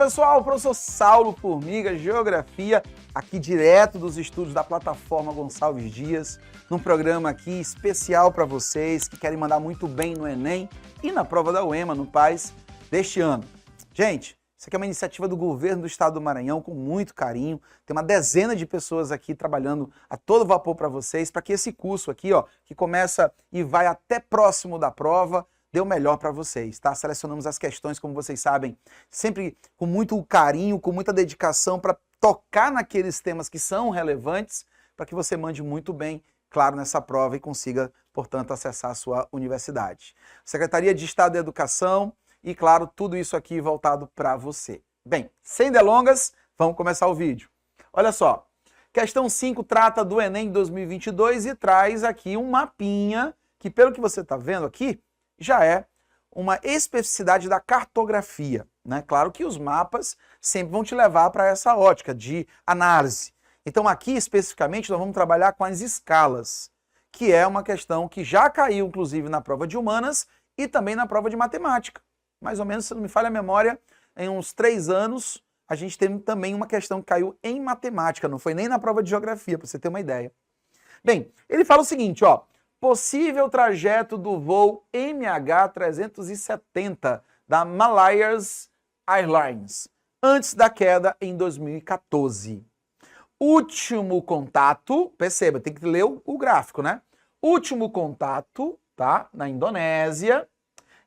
pessoal, professor Saulo Formiga, Geografia, aqui direto dos estúdios da plataforma Gonçalves Dias, num programa aqui especial para vocês que querem mandar muito bem no Enem e na prova da UEMA, no PAS, deste ano. Gente, isso aqui é uma iniciativa do governo do estado do Maranhão, com muito carinho, tem uma dezena de pessoas aqui trabalhando a todo vapor para vocês, para que esse curso aqui, ó, que começa e vai até próximo da prova, dê o melhor para vocês, tá? Selecionamos as questões, como vocês sabem, sempre com muito carinho, com muita dedicação para tocar naqueles temas que são relevantes, para que você mande muito bem, claro, nessa prova e consiga, portanto, acessar a sua universidade. Secretaria de Estado da Educação e, claro, tudo isso aqui voltado para você. Bem, sem delongas, vamos começar o vídeo. Olha só, questão 5 trata do Enem 2022 e traz aqui um mapinha que, pelo que você está vendo aqui, já é uma especificidade da cartografia, né? Claro que os mapas sempre vão te levar para essa ótica de análise. Então aqui especificamente nós vamos trabalhar com as escalas, que é uma questão que já caiu inclusive na prova de humanas e também na prova de matemática. Mais ou menos, se não me falha a memória, em uns 3 anos a gente teve também uma questão que caiu em matemática, não foi nem na prova de geografia, para você ter uma ideia. Bem, ele fala o seguinte, ó. Possível trajeto do voo MH370 da Malayas Airlines, antes da queda em 2014. Último contato, perceba, tem que ler o gráfico, né? Último contato, tá? Na Indonésia,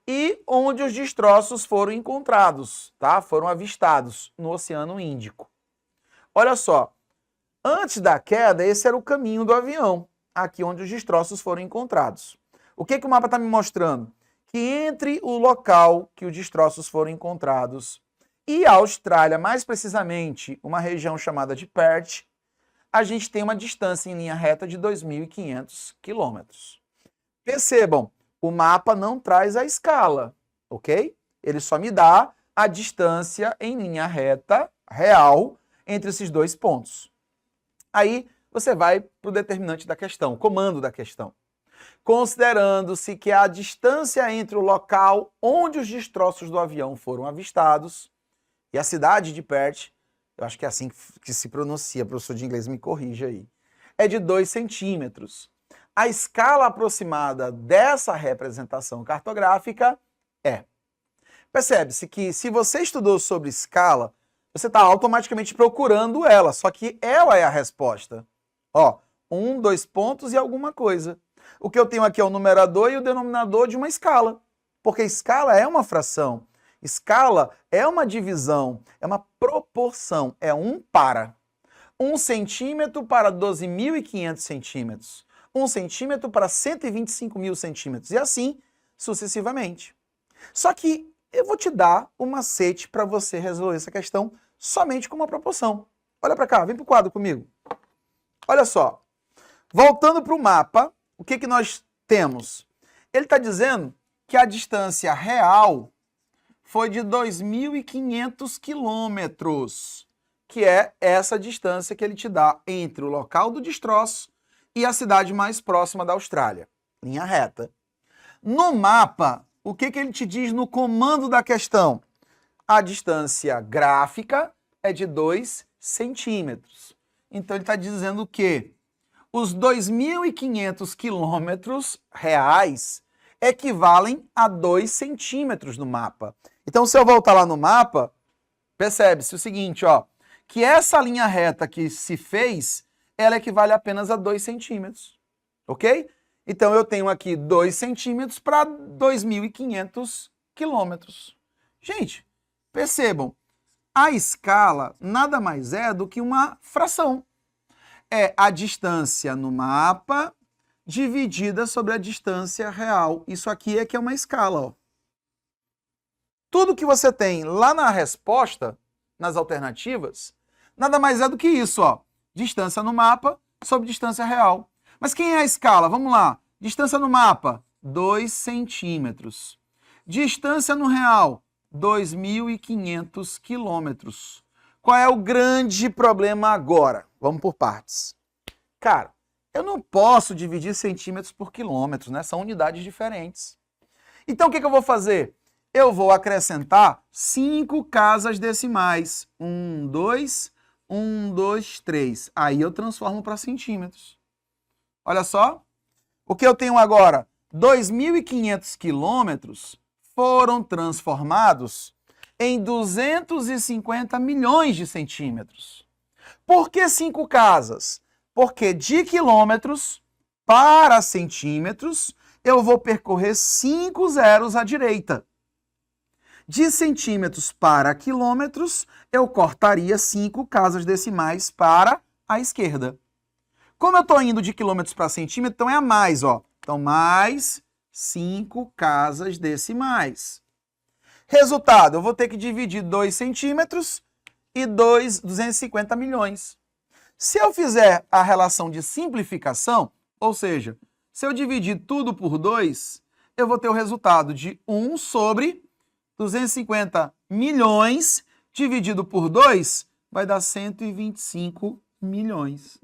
e onde os destroços foram encontrados, tá? Foram avistados no Oceano Índico. Olha só, antes da queda, esse era o caminho do avião, aqui onde os destroços foram encontrados. O que o mapa está me mostrando? Que entre o local que os destroços foram encontrados e a Austrália, mais precisamente uma região chamada de Perth, a gente tem uma distância em linha reta de 2.500 quilômetros. Percebam, o mapa não traz a escala, ok? Ele só me dá a distância em linha reta real entre esses dois pontos. Aí você vai para o determinante da questão, o comando da questão. Considerando-se que a distância entre o local onde os destroços do avião foram avistados e a cidade de Perth, eu acho que é assim que se pronuncia, professor de inglês me corrija aí, é de 2 centímetros. A escala aproximada dessa representação cartográfica é. Percebe-se que se você estudou sobre escala, você está automaticamente procurando ela, só que ela é a resposta. Ó, 1, 2 pontos e alguma coisa. O que eu tenho aqui é o numerador e o denominador de uma escala, porque escala é uma fração, escala é uma divisão, é uma proporção, é 1 para. 1 centímetro para 12.500 centímetros, 1 centímetro para 125.000 centímetros, e assim sucessivamente. Só que eu vou te dar um macete para você resolver essa questão somente com uma proporção. Olha para cá, vem para o quadro comigo. Olha só, voltando para o mapa, o que nós temos? Ele está dizendo que a distância real foi de 2.500 quilômetros, que é essa distância que ele te dá entre o local do destroço e a cidade mais próxima da Austrália, linha reta. No mapa, o que ele te diz no comando da questão? A distância gráfica é de 2 centímetros. Então ele está dizendo que os 2.500 quilômetros reais equivalem a 2 centímetros no mapa. Então se eu voltar lá no mapa, percebe-se o seguinte, ó, que essa linha reta que se fez, ela equivale apenas a 2 centímetros, ok? Então eu tenho aqui 2 centímetros para 2.500 quilômetros. Gente, percebam, a escala nada mais é do que uma fração. É a distância no mapa dividida sobre a distância real. Isso aqui é que é uma escala, ó. Tudo que você tem lá na resposta, nas alternativas, nada mais é do que isso, ó. Distância no mapa sobre distância real. Mas quem é a escala? Vamos lá. Distância no mapa, 2 centímetros. Distância no real, 2.500 quilômetros. Qual é o grande problema agora? Vamos por partes. Cara, eu não posso dividir centímetros por quilômetros, né? São unidades diferentes. Então o que eu vou fazer? eu vou acrescentar 5 casas decimais. 1, 2, 1, 2, 3. Aí eu transformo para centímetros. Olha só. O que eu tenho agora? 2.500 quilômetros foram transformados em 250 milhões de centímetros. Por que 5 casas? Porque de quilômetros para centímetros, eu vou percorrer 5 zeros à direita. De centímetros para quilômetros, eu cortaria 5 casas decimais para a esquerda. Como eu estou indo de quilômetros para centímetro, então é a mais, ó. Então, mais 5 casas decimais. Resultado, eu vou ter que dividir 2 centímetros e 250 milhões. Se eu fizer a relação de simplificação, ou seja, se eu dividir tudo por 2, eu vou ter o resultado de 1 sobre 250 milhões dividido por 2 vai dar 125 milhões.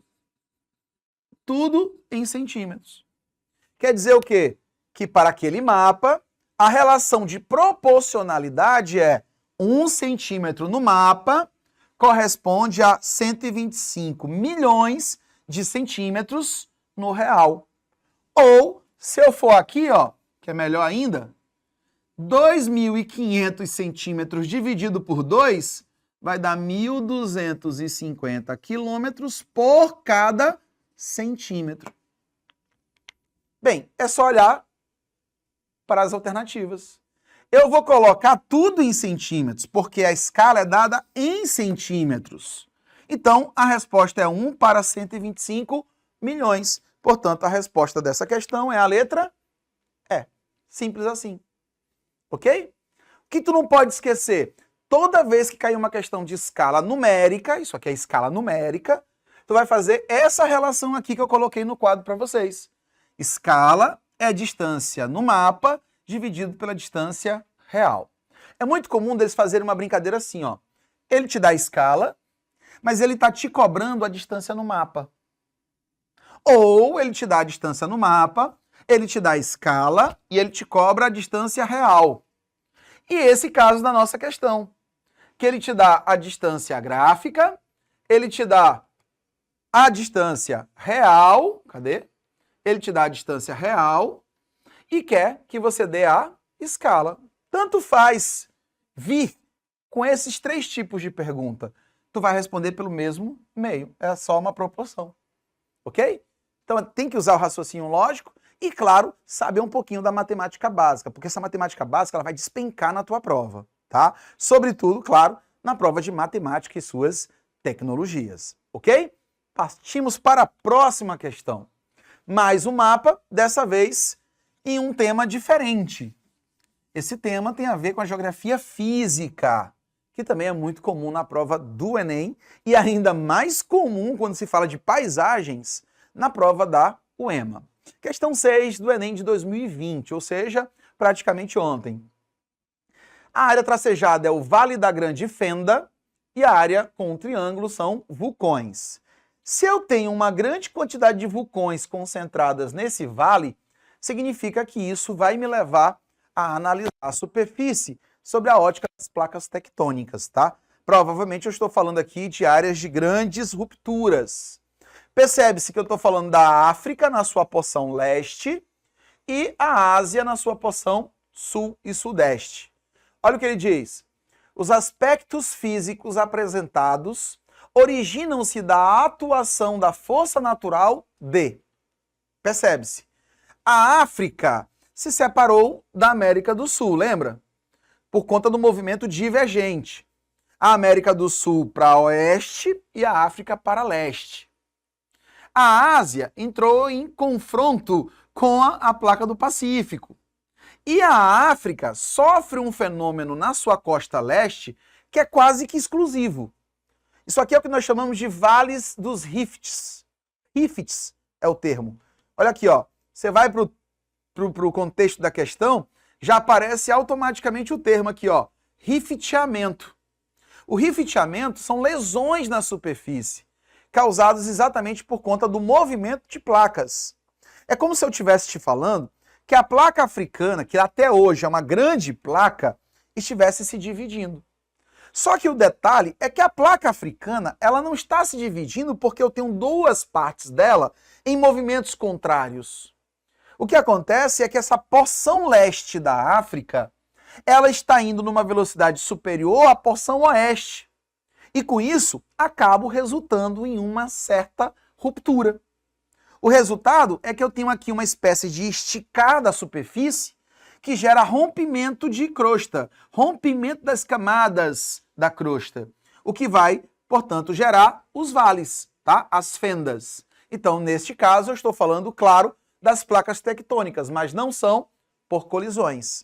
Tudo em centímetros. Quer dizer o quê? Que para aquele mapa, a relação de proporcionalidade é 1 centímetro no mapa corresponde a 125 milhões de centímetros no real. Ou, se eu for aqui, ó, que é melhor ainda, 2.500 centímetros dividido por 2 vai dar 1.250 quilômetros por cada centímetro. Bem, é só olhar para as alternativas. Eu vou colocar tudo em centímetros, porque a escala é dada em centímetros. Então, a resposta é 1 para 125 milhões. Portanto, a resposta dessa questão é a letra E. Simples assim. Ok? O que tu não pode esquecer? Toda vez que cair uma questão de escala numérica, isso aqui é escala numérica, tu vai fazer essa relação aqui que eu coloquei no quadro para vocês. Escala é a distância no mapa dividido pela distância real. É muito comum deles fazerem uma brincadeira assim, ó. Ele te dá a escala, mas ele está te cobrando a distância no mapa. Ou ele te dá a distância no mapa, ele te dá a escala e ele te cobra a distância real. E esse caso da nossa questão, que ele te dá a distância gráfica, ele te dá a distância real, cadê? Ele te dá a distância real e quer que você dê a escala. Tanto faz vir com esses 3 tipos de pergunta. Tu vai responder pelo mesmo meio. É só uma proporção. Ok? Então tem que usar o raciocínio lógico e, claro, saber um pouquinho da matemática básica, porque essa matemática básica ela vai despencar na tua prova, tá? Sobretudo, claro, na prova de matemática e suas tecnologias. Ok? Partimos para a próxima questão. Mais um mapa, dessa vez em um tema diferente. Esse tema tem a ver com a geografia física, que também é muito comum na prova do Enem e ainda mais comum quando se fala de paisagens na prova da UEMA. Questão 6 do Enem de 2020, ou seja, praticamente ontem. A área tracejada é o Vale da Grande Fenda e a área com o triângulo são vulcões. Se eu tenho uma grande quantidade de vulcões concentradas nesse vale, significa que isso vai me levar a analisar a superfície sobre a ótica das placas tectônicas, tá? Provavelmente eu estou falando aqui de áreas de grandes rupturas. Percebe-se que eu estou falando da África na sua porção leste e a Ásia na sua porção sul e sudeste. Olha o que ele diz. Os aspectos físicos apresentados originam-se da atuação da força natural de... Percebe-se? A África se separou da América do Sul, lembra? Por conta do movimento divergente. A América do Sul para oeste e a África para leste. A Ásia entrou em confronto com a placa do Pacífico. E a África sofre um fenômeno na sua costa leste que é quase que exclusivo. Isso aqui é o que nós chamamos de vales dos rifts. Rifts é o termo. Olha aqui, ó. Você vai para o contexto da questão, já aparece automaticamente o termo aqui, ó. Rifteamento. O rifteamento são lesões na superfície, causadas exatamente por conta do movimento de placas. É como se eu estivesse te falando que a placa africana, que até hoje é uma grande placa, estivesse se dividindo. Só que o detalhe é que a placa africana, ela não está se dividindo porque eu tenho duas partes dela em movimentos contrários. O que acontece é que essa porção leste da África, ela está indo numa velocidade superior à porção oeste. E com isso, acabo resultando em uma certa ruptura. O resultado é que eu tenho aqui uma espécie de esticar da superfície que gera rompimento de crosta, rompimento das camadas da crosta, o que vai, portanto, gerar os vales, tá? As fendas. Então, neste caso, eu estou falando, claro, das placas tectônicas, mas não são por colisões.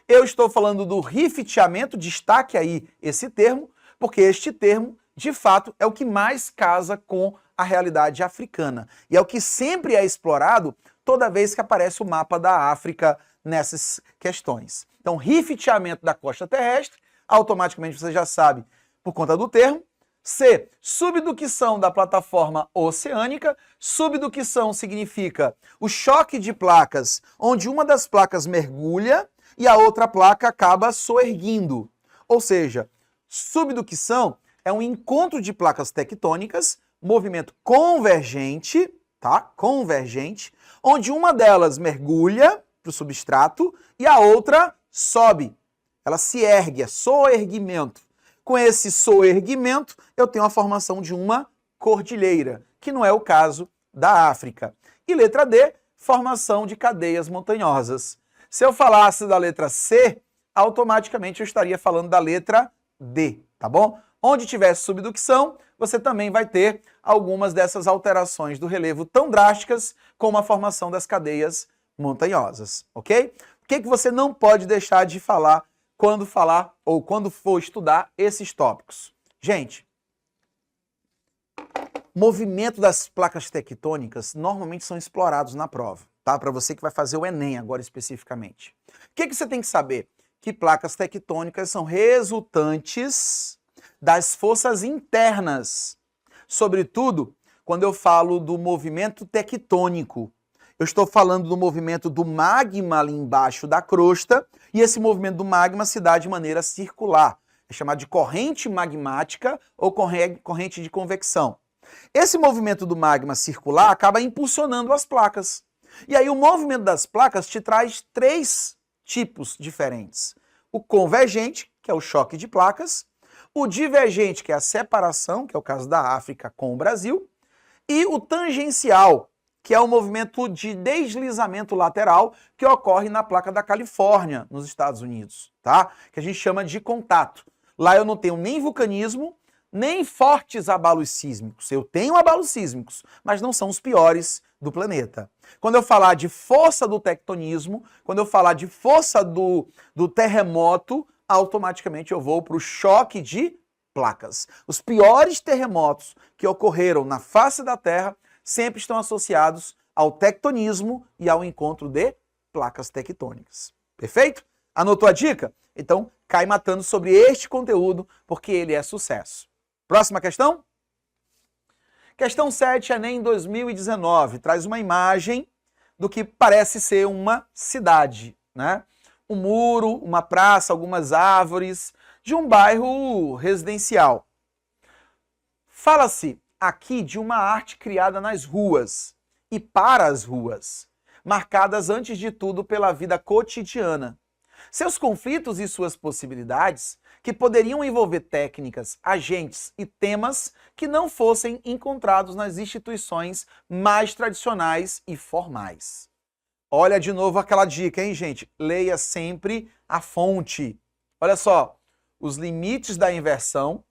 Eu estou falando do rifteamento, destaque aí esse termo, porque este termo, de fato, é o que mais casa com a realidade africana. E é o que sempre é explorado toda vez que aparece o mapa da África nessas questões. Então, rifteamento da costa terrestre, automaticamente você já sabe por conta do termo. C, subducção da plataforma oceânica. Subducção significa o choque de placas, onde uma das placas mergulha e a outra placa acaba soerguindo. Ou seja, subducção é um encontro de placas tectônicas, movimento convergente, tá? Convergente, onde uma delas mergulha para o substrato e a outra sobe. Ela se ergue, é soerguimento. Com esse soerguimento, eu tenho a formação de uma cordilheira, que não é o caso da África. E letra D, formação de cadeias montanhosas. Se eu falasse da letra C, automaticamente eu estaria falando da letra D, tá bom? Onde tiver subducção, você também vai ter algumas dessas alterações do relevo tão drásticas como a formação das cadeias montanhosas, ok? O que você não pode deixar de falar quando for estudar esses tópicos? Gente, movimento das placas tectônicas normalmente são explorados na prova, tá? Para você que vai fazer o Enem agora especificamente. O que você tem que saber? Que placas tectônicas são resultantes das forças internas. Sobretudo, quando eu falo do movimento tectônico. Eu estou falando do movimento do magma ali embaixo da crosta, e esse movimento do magma se dá de maneira circular. É chamado de corrente magmática ou corrente de convecção. Esse movimento do magma circular acaba impulsionando as placas. E aí o movimento das placas te traz três tipos diferentes. O convergente, que é o choque de placas, o divergente, que é a separação, que é o caso da África com o Brasil, e o tangencial, que é o movimento de deslizamento lateral que ocorre na placa da Califórnia, nos Estados Unidos, tá? Que a gente chama de contato. Lá eu não tenho nem vulcanismo, nem fortes abalos sísmicos. Eu tenho abalos sísmicos, mas não são os piores do planeta. Quando eu falar de força do tectonismo, quando eu falar de força do terremoto, automaticamente eu vou para o choque de placas. Os piores terremotos que ocorreram na face da Terra sempre estão associados ao tectonismo e ao encontro de placas tectônicas. Perfeito? Anotou a dica? Então, cai matando sobre este conteúdo, porque ele é sucesso. Próxima questão? Questão 7, Enem 2019, traz uma imagem do que parece ser uma cidade, né? Um muro, uma praça, algumas árvores, de um bairro residencial. Fala-se aqui de uma arte criada nas ruas e para as ruas, marcadas antes de tudo pela vida cotidiana. Seus conflitos e suas possibilidades, que poderiam envolver técnicas, agentes e temas que não fossem encontrados nas instituições mais tradicionais e formais. Olha de novo aquela dica, hein, gente? Leia sempre a fonte. Olha só, os limites da inversão,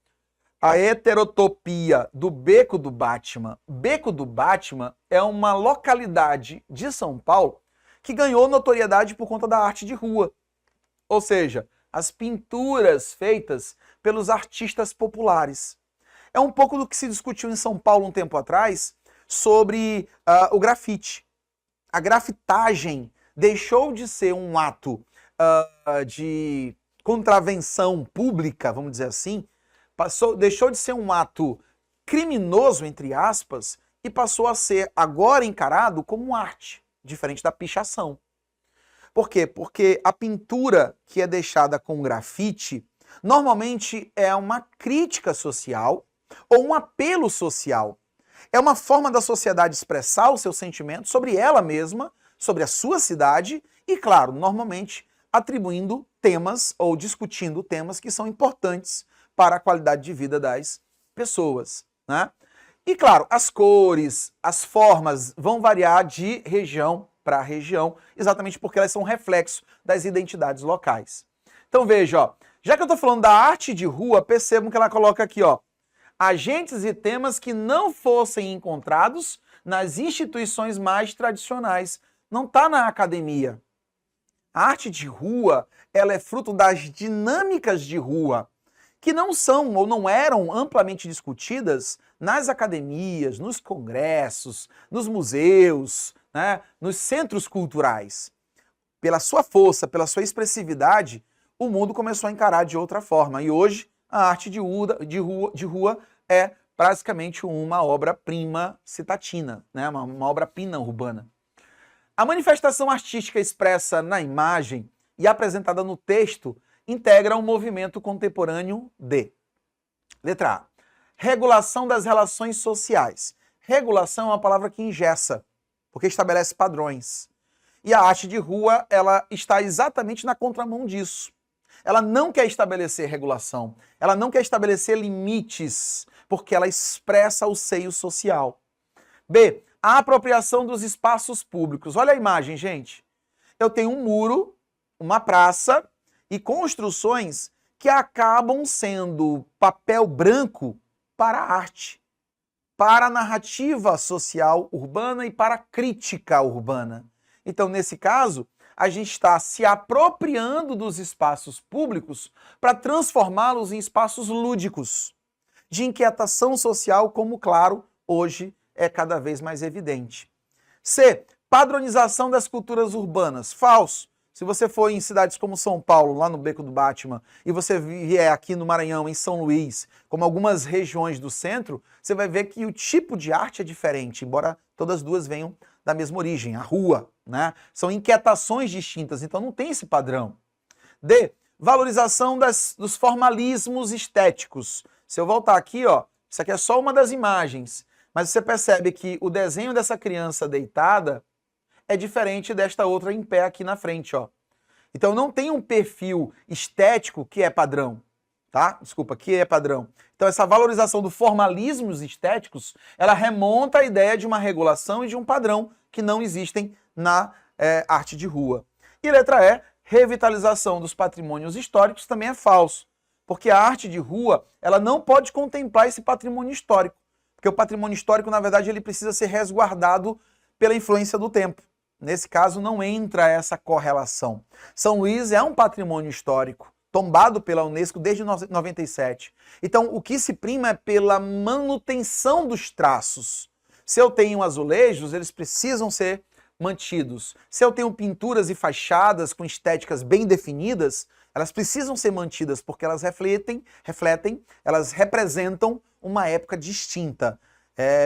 a heterotopia do Beco do Batman. Beco do Batman é uma localidade de São Paulo que ganhou notoriedade por conta da arte de rua. Ou seja, as pinturas feitas pelos artistas populares. É um pouco do que se discutiu em São Paulo um tempo atrás sobre o grafite. A grafitagem deixou de ser um ato de contravenção pública, vamos dizer assim, deixou de ser um ato criminoso, entre aspas, e passou a ser agora encarado como arte, diferente da pichação. Por quê? Porque a pintura que é deixada com grafite normalmente é uma crítica social ou um apelo social. É uma forma da sociedade expressar os seus sentimentos sobre ela mesma, sobre a sua cidade e, claro, normalmente atribuindo temas ou discutindo temas que são importantes para a qualidade de vida das pessoas, né? E, claro, as cores, as formas vão variar de região para região, exatamente porque elas são reflexo das identidades locais. Então veja, ó, já que eu estou falando da arte de rua, percebam que ela coloca aqui, ó, agentes e temas que não fossem encontrados nas instituições mais tradicionais. Não está na academia. A arte de rua, ela é fruto das dinâmicas de rua, que não são ou não eram amplamente discutidas nas academias, nos congressos, nos museus, né, nos centros culturais. Pela sua força, pela sua expressividade, o mundo começou a encarar de outra forma. E hoje, a arte de rua é basicamente uma obra-prima citatina, né, uma obra-prima urbana. A manifestação artística expressa na imagem e apresentada no texto integra um movimento contemporâneo de... Letra A. Regulação das relações sociais. Regulação é uma palavra que engessa, porque estabelece padrões. E a arte de rua, ela está exatamente na contramão disso. Ela não quer estabelecer regulação, ela não quer estabelecer limites, porque ela expressa o seio social. B. A apropriação dos espaços públicos. Olha a imagem, gente. Eu tenho um muro, uma praça e construções que acabam sendo papel branco para a arte, para a narrativa social urbana e para a crítica urbana. Então, nesse caso, a gente está se apropriando dos espaços públicos para transformá-los em espaços lúdicos, de inquietação social, como, claro, hoje é cada vez mais evidente. C. Padronização das culturas urbanas. Falso. Se você for em cidades como São Paulo, lá no Beco do Batman, e você vier aqui no Maranhão, em São Luís, como algumas regiões do centro, você vai ver que o tipo de arte é diferente, embora todas as duas venham da mesma origem, a rua, né? São inquietações distintas, então não tem esse padrão. D. Valorização dos formalismos estéticos. Se eu voltar aqui, ó, isso aqui é só uma das imagens, mas você percebe que o desenho dessa criança deitada é diferente desta outra em pé aqui na frente, ó. Então não tem um perfil estético que é padrão, tá? Desculpa, que é padrão. Então essa valorização dos formalismos estéticos, ela remonta à ideia de uma regulação e de um padrão que não existem na arte de rua. E letra E, revitalização dos patrimônios históricos também é falso, porque a arte de rua, ela não pode contemplar esse patrimônio histórico, porque o patrimônio histórico, na verdade, ele precisa ser resguardado pela influência do tempo. Nesse caso, não entra essa correlação. São Luís é um patrimônio histórico, tombado pela Unesco desde 97. Então, o que se prima é pela manutenção dos traços. Se eu tenho azulejos, eles precisam ser mantidos. Se eu tenho pinturas e fachadas com estéticas bem definidas, elas precisam ser mantidas, porque elas refletem, elas representam uma época distinta.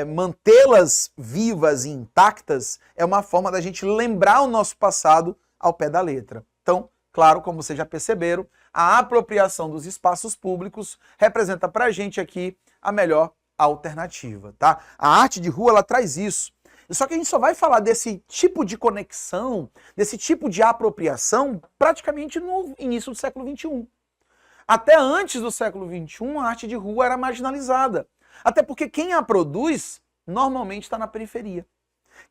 Mantê-las vivas e intactas é uma forma da gente lembrar o nosso passado ao pé da letra. Então, claro, como vocês já perceberam, a apropriação dos espaços públicos representa pra gente aqui a melhor alternativa, tá? A arte de rua, ela traz isso. Só que a gente só vai falar desse tipo de conexão, desse tipo de apropriação, praticamente no início do século XXI. Até antes do século XXI, a arte de rua era marginalizada. Até porque quem a produz, normalmente está na periferia.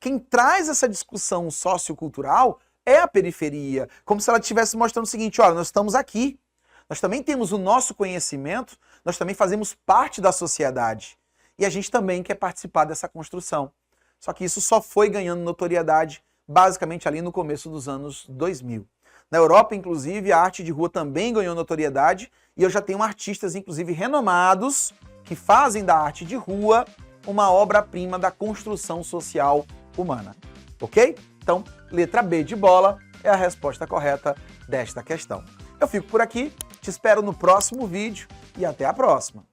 Quem traz essa discussão sociocultural é a periferia, como se ela estivesse mostrando o seguinte, olha, nós estamos aqui, nós também temos o nosso conhecimento, nós também fazemos parte da sociedade. E a gente também quer participar dessa construção. Só que isso só foi ganhando notoriedade, basicamente ali no começo dos anos 2000. Na Europa, inclusive, a arte de rua também ganhou notoriedade, e eu já tenho artistas, inclusive, renomados, que fazem da arte de rua uma obra-prima da construção social humana. Ok? Então, letra B de bola é a resposta correta desta questão. Eu fico por aqui, te espero no próximo vídeo e até a próxima!